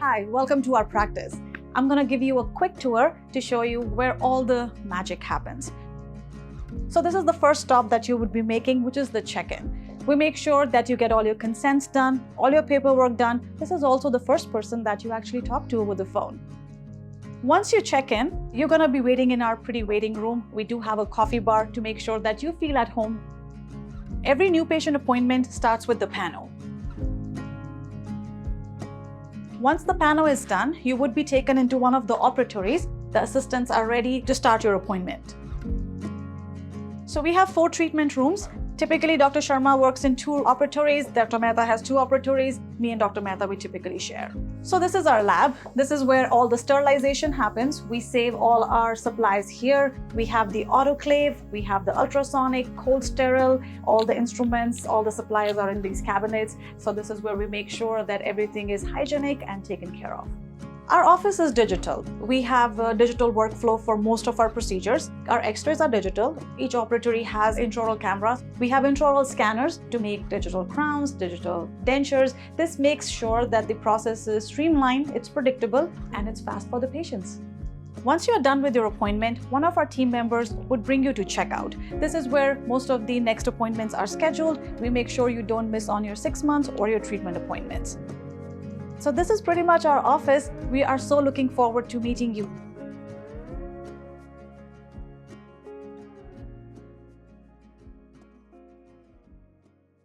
Hi, welcome to our practice. I'm going to give you a quick tour to show you where all the magic happens. So this is the first stop that you would be making, which is the check-in. We make sure that you get all your consents done, all your paperwork done. This is also the first person that you actually talk to over the phone. Once you check in, you're going to be waiting in our pretty waiting room. We do have a coffee bar to make sure that you feel at home. Every new patient appointment starts with the pano. Once the pano is done, you would be taken into one of the operatories. The assistants are ready to start your appointment. So we have 4 treatment rooms. Typically, Dr. Sharma works in 2 operatories. Dr. Mehta has 2 operatories. Me and Dr. Mehta, we typically share. So this is our lab. This is where all the sterilization happens. We save all our supplies here. We have the autoclave, we have the ultrasonic, cold sterile, all the instruments, all the supplies are in these cabinets. So this is where we make sure that everything is hygienic and taken care of. Our office is digital. We have a digital workflow for most of our procedures. Our x-rays are digital. Each operatory has intraoral cameras. We have intraoral scanners to make digital crowns, digital dentures. This makes sure that the process is streamlined, it's predictable, and it's fast for the patients. Once you're done with your appointment, one of our team members would bring you to checkout. This is where most of the next appointments are scheduled. We make sure you don't miss on your 6 months or your treatment appointments. So this is pretty much our office. We are so looking forward to meeting you.